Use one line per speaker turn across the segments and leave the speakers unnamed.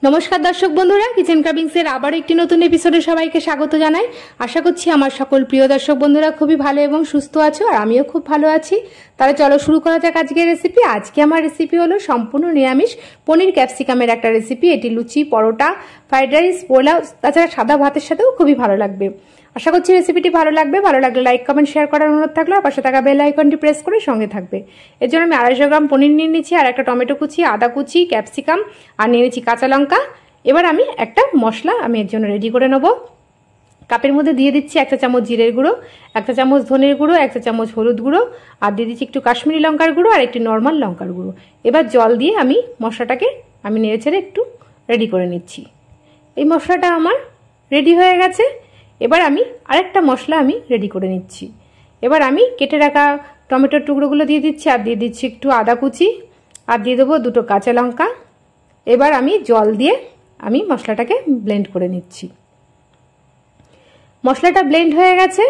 নমস্কার দর্শক বন্ধুরা, কিচেন ক্রাভিংসের আবার একটি নতুন এপিসোডে সবাইকে স্বাগত জানাই। আশা করছি আমার সকল প্রিয় দর্শক বন্ধুরা খুবই ভালো এবং সুস্থ আছো, আর আমিও খুব ভালো আছি। তাহলে চলো শুরু করা যাক আজকের রেসিপি। আজকে আমার রেসিপি হলো সম্পূর্ণ নিরামিষ পনির ক্যাপসিকামের একটা রেসিপি। এটি লুচি, পরোটা, ফ্রাইড রাইস, পোলাও, তাছাড়া সাদা ভাতের সাথেও খুবই ভালো লাগবে। আশা করছি রেসিপিটি ভালো লাগবে। ভালো লাগলে লাইক, কমেন্ট, শেয়ার করার অনুরোধ থাকলো। পাশে থাকা বেল আইকনটি প্রেস করে সঙ্গে থাকবে। এর জন্য আমি 250 গ্রাম পনির নিয়ে নিচ্ছি, আর একটা টমেটো কুচি, আদা কুচি, ক্যাপসিকাম, আর নিয়ে নিচ্ছি কাঁচা লঙ্কা। এবার আমি একটা মশলা এর জন্য রেডি করে নেব। কাপের মধ্যে দিয়ে দিচ্ছি 1 চা চামচ জিরের গুঁড়ো, 1 চা চামচ ধনের গুঁড়ো, 1 চা চামচ হলুদ গুঁড়ো, আর দিয়ে দিচ্ছি একটু কাশ্মীরি লঙ্কার গুঁড়ো আর একটু নর্মাল লঙ্কার গুঁড়ো। এবার জল দিয়ে আমি মশলাটাকে নেড়েচেড়ে একটু রেডি করে নিচ্ছি। এই মশলাটা আমার রেডি হয়ে গেছে। এবার আমি আরেকটা মশলা রেডি করে নিচ্ছি। এবার আমি কেটে রাখা টমেটোর টুকরোগুলো দিয়ে দিচ্ছি, আর দিয়ে দিচ্ছি একটু আদা কুচি, আর দিয়ে দেবো 2টো কাঁচা লঙ্কা। এবার আমি জল দিয়ে মশলাটাকে ব্লেন্ড করে নিচ্ছি। মশলাটা ব্লেন্ড হয়ে গেছে।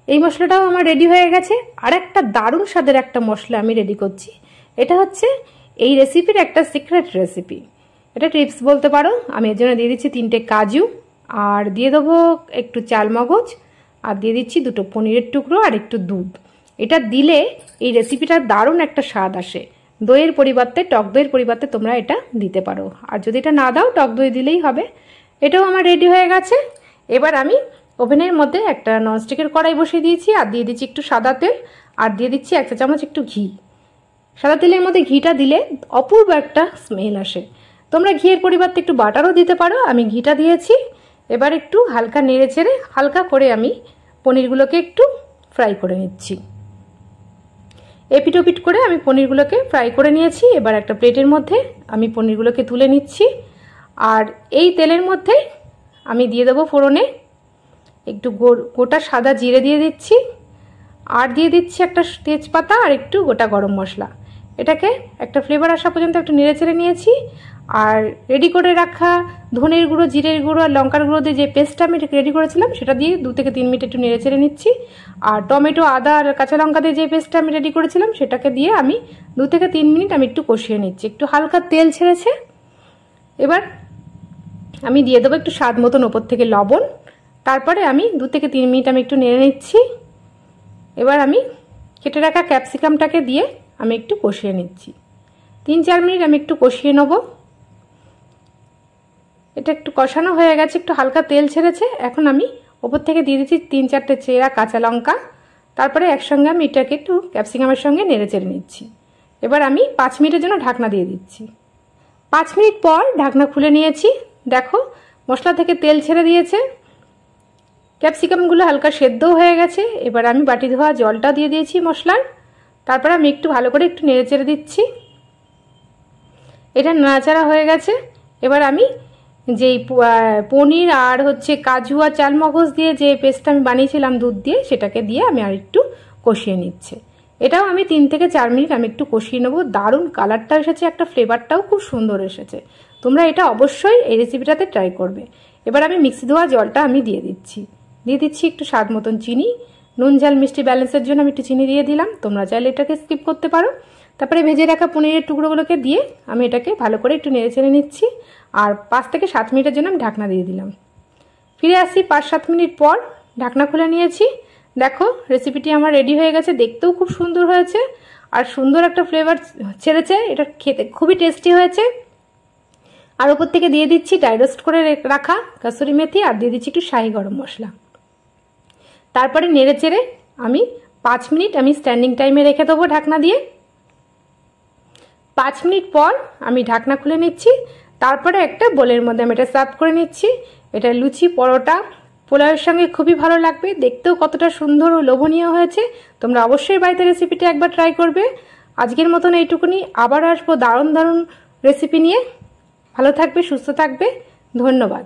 এই মশলাটাও আমার রেডি হয়ে গেছে। আর একটা দারুণ স্বাদের একটা মশলা আমি রেডি করছি। এটা হচ্ছে এই রেসিপির একটা সিক্রেট রেসিপি, এটা টিপস বলতে পারো। আমি এর জন্য দিয়ে দিচ্ছি 3টে কাজু, আর দিয়ে দেবো একটু চালমগজ, আর দিয়ে দিচ্ছি 2টো পনিরের টুকরো আর একটু দুধ। এটা দিলে এই রেসিপিটার দারুণ একটা স্বাদ আসে। দইয়ের পরিবর্তে, টক দইয়ের পরিবর্তে তোমরা এটা দিতে পারো, আর যদি এটা না দাও টক দই দিলেই হবে। এটাও আমার রেডি হয়ে গেছে। এবার আমি ওভেনের মধ্যে একটা ননস্টিকের কড়াই বসিয়ে দিয়েছি, আর দিয়ে দিচ্ছি একটু সাদা তেল, আর দিয়ে দিচ্ছি 1 চা চামচ একটু ঘি। সাদা তেলের মধ্যে ঘিটা দিলে অপূর্ব একটা স্মেল আসে। তোমরা ঘিয়ের পরিবর্তে একটু বাটারও দিতে পারো। আমি ঘিটা দিয়েছি। এবার একটু হালকা নেড়ে চেড়ে হালকা করে আমি পনিরগুলোকে একটু ফ্রাই করে নিচ্ছি। এপিট ওপিট করে আমি পনিরগুলোকে ফ্রাই করে নিয়েছি। এবার একটা প্লেটের মধ্যে আমি পনিরগুলোকে তুলে নিচ্ছি। আর এই তেলের মধ্যে আমি দিয়ে দেবো ফোড়নে একটু গোটা সাদা জিরে দিয়ে দিচ্ছি, আর দিয়ে দিচ্ছি একটা তেজপাতা আর একটু গোটা গরম মশলা। এটাকে একটা ফ্লেভার আসা পর্যন্ত একটু নেড়ে চেড়ে নিয়েছি। আর রেডি করে রাখা ধনের গুঁড়ো, জিরের গুঁড়ো আর লঙ্কার গুঁড়ো দিয়ে যে পেস্টটা আমি রেডি করেছিলাম সেটা দিয়ে 2 থেকে 3 মিনিট একটু নেড়ে চেড়ে নিচ্ছি। আর টমেটো, আদা আর কাঁচা লঙ্কা দিয়ে যে পেস্টটা আমি রেডি করেছিলাম সেটাকে দিয়ে আমি 2 থেকে 3 মিনিট একটু কষিয়ে নিচ্ছি। একটু হালকা তেল ছেড়েছে। এবার আমি দিয়ে দেবো একটু স্বাদ মতন ওপর থেকে লবণ। তারপরে আমি 2 থেকে 3 মিনিট একটু নেড়ে নিচ্ছি। এবার আমি কেটে রাখা ক্যাপসিকামটাকে দিয়ে আমি একটু কষিয়ে নিচ্ছি। 3-4 মিনিট আমি একটু কষিয়ে নেব। এটা একটু কষানো হয়ে গেছে, একটু হালকা তেল ছেড়েছে। এখন আমি ওপর থেকে দিয়ে দিচ্ছি 3-4টে চেরা কাঁচা লঙ্কা। তারপরে একসঙ্গে আমি এটাকে একটু ক্যাপসিকামের সঙ্গে নেড়ে চেড়ে নিচ্ছি। এবার আমি 5 মিনিটের জন্য ঢাকনা দিয়ে দিচ্ছি। 5 মিনিট পর ঢাকনা খুলে নিয়েছি। দেখো মশলা থেকে তেল ছেড়ে দিয়েছে, ক্যাপসিকামগুলো হালকা সেদ্ধও হয়ে গেছে। এবার আমি বাটি ধোয়া জলটা দিয়ে দিয়েছি মশলার। তারপরে আমি একটু ভালো করে একটু নেড়ে চেড়ে দিচ্ছি। এটা নাড়াচাড়া হয়ে গেছে। এবার আমি যেই পনির আর কাজু আর চালমগজ দিয়ে যে পেস্টটা আমি বানিয়েছিলাম দুধ দিয়ে, সেটাকে দিয়ে আমি আর একটু কষিয়ে নিচ্ছি। এটাও আমি 3 থেকে 4 মিনিট একটু কষিয়ে নেবো। দারুণ কালারটা এসেছে, একটা ফ্লেভারটাও খুব সুন্দর এসেছে। তোমরা এটা অবশ্যই এই রেসিপিটাতে ট্রাই করবে। এবার আমি মিক্সি ধোয়া জলটা দিয়ে দিচ্ছি একটু স্বাদ মতন চিনি। নুন ঝাল মিষ্টি ব্যালেন্সের জন্য আমি একটু চিনি দিয়ে দিলাম। তোমরা চাইলে এটাকে স্কিপ করতে পারো। তারপরে ভেজে রাখা পনিরের টুকরোগুলোকে দিয়ে আমি এটাকে ভালো করে একটু নেড়ে চেড়ে নিচ্ছি। আর 5 থেকে 7 মিনিটের জন্য আমি ঢাকনা দিয়ে দিলাম। ফিরে আসছি 5-7 মিনিট পর। ঢাকনা খুলে নিয়েছি। দেখো রেসিপিটি আমার রেডি হয়ে গেছে। দেখতেও খুব সুন্দর হয়েছে, আর সুন্দর একটা ফ্লেভার ছেড়েছে। এটা খেতে খুবই টেস্টি হয়েছে। আর ওপর থেকে দিয়ে দিচ্ছি ড্রাই রোস্ট করে রাখা কাসুরি মেথি, আর দিয়ে দিচ্ছি একটু শাহি গরম মশলা। তারপরে নেড়ে চেড়ে আমি 5 মিনিট স্ট্যান্ডিং টাইমে রেখে দেবো ঢাকনা দিয়ে। 5 মিনিট পর আমি ঢাকনা খুলে নিচ্ছি। তারপরে একটা বোলের মধ্যে আমি এটা সার্ভ করে নিচ্ছি। এটা লুচি, পরোটা, পোলাওয়ের সঙ্গে খুবই ভালো লাগবে। দেখতেও কতটা সুন্দর ও লোভনীয় হয়েছে। তোমরা অবশ্যই বাড়িতে রেসিপিটা একবার ট্রাই করবে। আজকের মতন এইটুকুনি। আবার আসবো দারুণ দারুণ রেসিপি নিয়ে। ভালো থাকবে, সুস্থ থাকবে। ধন্যবাদ।